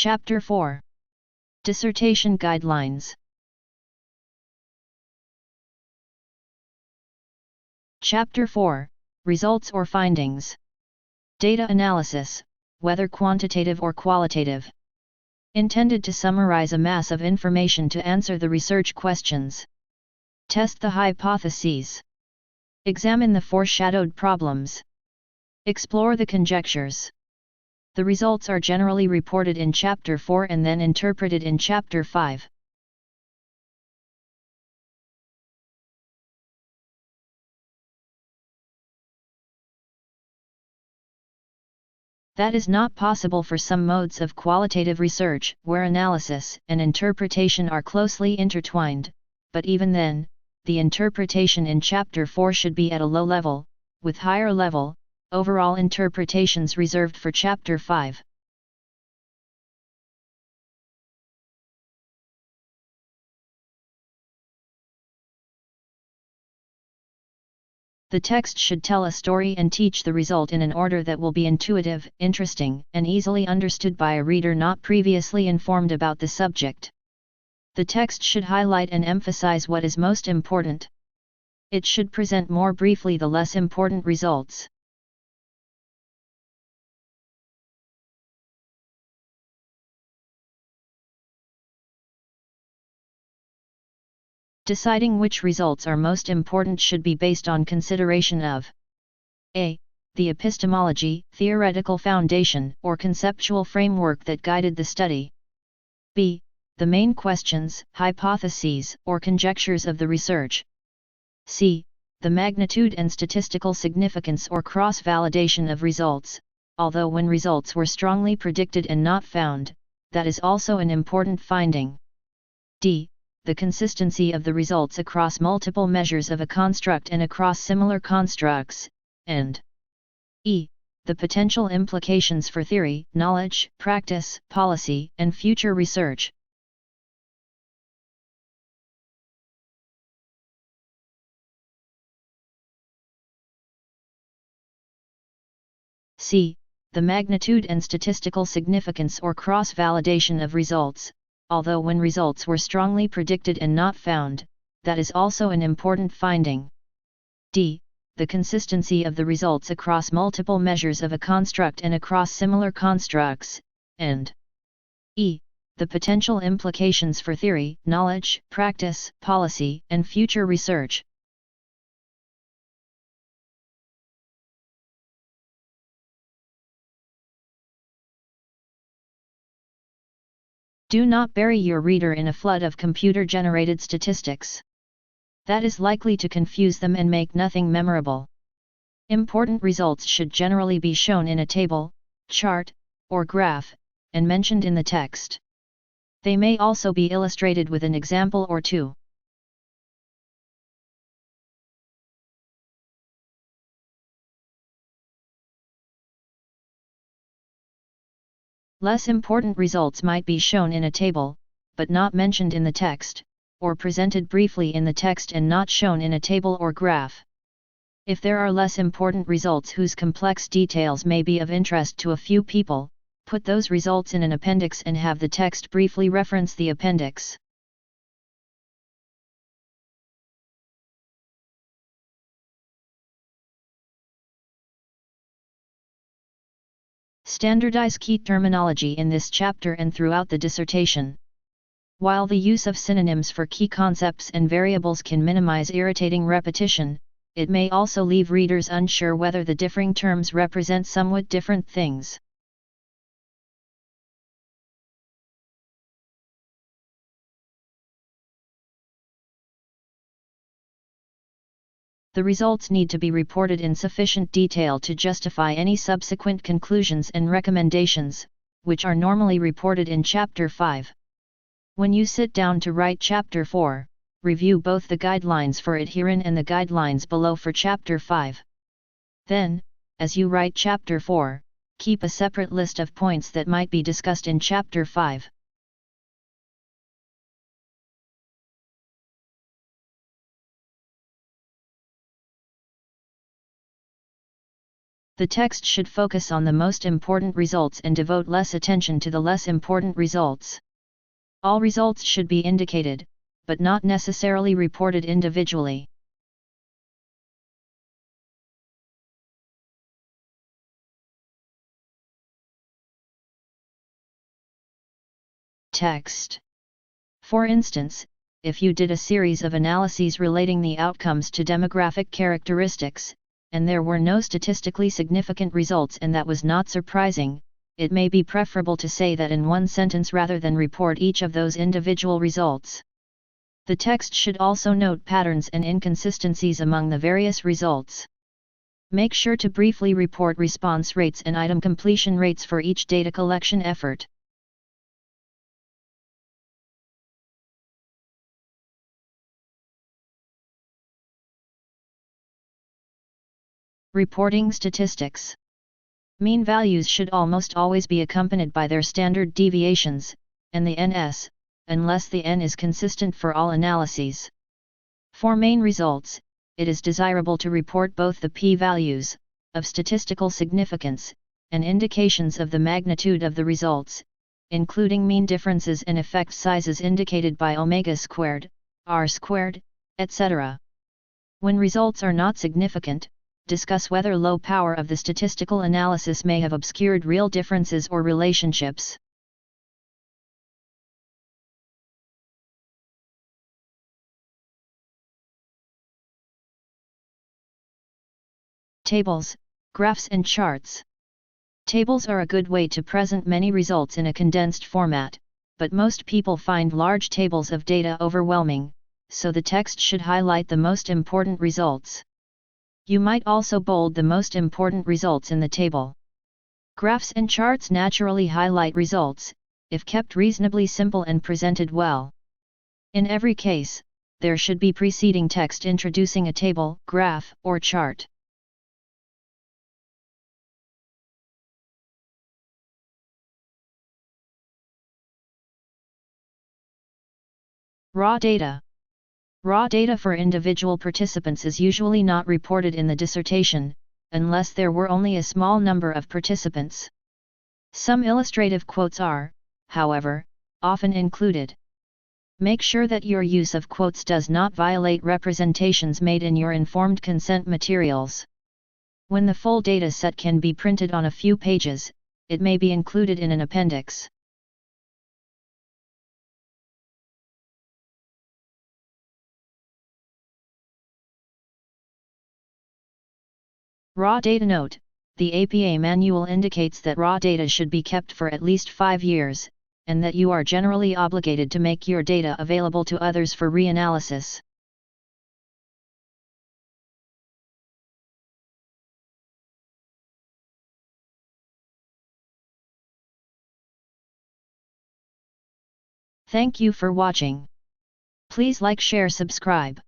Chapter 4. Dissertation Guidelines. Chapter 4. Results or Findings. Data analysis, whether quantitative or qualitative. Intended to summarize a mass of information to answer the research questions. Test the hypotheses. Examine the foreshadowed problems. Explore the conjectures. The results are generally reported in Chapter 4 and then interpreted in Chapter 5. That is not possible for some modes of qualitative research, where analysis and interpretation are closely intertwined, but even then, the interpretation in Chapter 4 should be at a low level, with higher level, overall interpretations reserved for Chapter 5. The text should tell a story and teach the result in an order that will be intuitive, interesting, and easily understood by a reader not previously informed about the subject. The text should highlight and emphasize what is most important. It should present more briefly the less important results. Deciding which results are most important should be based on consideration of a. The epistemology, theoretical foundation, or conceptual framework that guided the study. b. The main questions, hypotheses, or conjectures of the research. c. The magnitude and statistical significance or cross-validation of results, although when results were strongly predicted and not found, that is also an important finding. d. The consistency of the results across multiple measures of a construct and across similar constructs, and e. The potential implications for theory, knowledge, practice, policy, and future research. c. The magnitude and statistical significance or cross-validation of results, although when results were strongly predicted and not found, that is also an important finding. d. The consistency of the results across multiple measures of a construct and across similar constructs, and e. The potential implications for theory, knowledge, practice, policy, and future research. Do not bury your reader in a flood of computer-generated statistics. That is likely to confuse them and make nothing memorable. Important results should generally be shown in a table, chart, or graph, and mentioned in the text. They may also be illustrated with an example or two. Less important results might be shown in a table, but not mentioned in the text, or presented briefly in the text and not shown in a table or graph. If there are less important results whose complex details may be of interest to a few people, put those results in an appendix and have the text briefly reference the appendix. Standardize key terminology in this chapter and throughout the dissertation. While the use of synonyms for key concepts and variables can minimize irritating repetition, it may also leave readers unsure whether the differing terms represent somewhat different things. The results need to be reported in sufficient detail to justify any subsequent conclusions and recommendations, which are normally reported in Chapter 5. When you sit down to write Chapter 4, review both the guidelines for it herein and the guidelines below for Chapter 5. Then, as you write Chapter 4, keep a separate list of points that might be discussed in Chapter 5. The text should focus on the most important results and devote less attention to the less important results. All results should be indicated, but not necessarily reported individually. Text. For instance, if you did a series of analyses relating the outcomes to demographic characteristics, and there were no statistically significant results and that was not surprising, it may be preferable to say that in one sentence rather than report each of those individual results. The text should also note patterns and inconsistencies among the various results. Make sure to briefly report response rates and item completion rates for each data collection effort. Reporting statistics. Mean values should almost always be accompanied by their standard deviations, and the NS, unless the N is consistent for all analyses. For main results, it is desirable to report both the p-values, of statistical significance, and indications of the magnitude of the results, including mean differences and effect sizes indicated by omega squared, r squared, etc. When results are not significant, discuss whether low power of the statistical analysis may have obscured real differences or relationships. Tables, graphs and charts. Tables are a good way to present many results in a condensed format, but most people find large tables of data overwhelming, so the text should highlight the most important results. You might also bold the most important results in the table. Graphs and charts naturally highlight results, if kept reasonably simple and presented well. In every case, there should be preceding text introducing a table, graph, or chart. Raw data. Raw data for individual participants is usually not reported in the dissertation, unless there were only a small number of participants. Some illustrative quotes are, however, often included. Make sure that your use of quotes does not violate representations made in your informed consent materials. When the full data set can be printed on a few pages, it may be included in an appendix. Raw data note. The APA manual indicates that raw data should be kept for at least 5 years, and that you are generally obligated to make your data available to others for reanalysis. Thank you for watching. Please like, share, subscribe.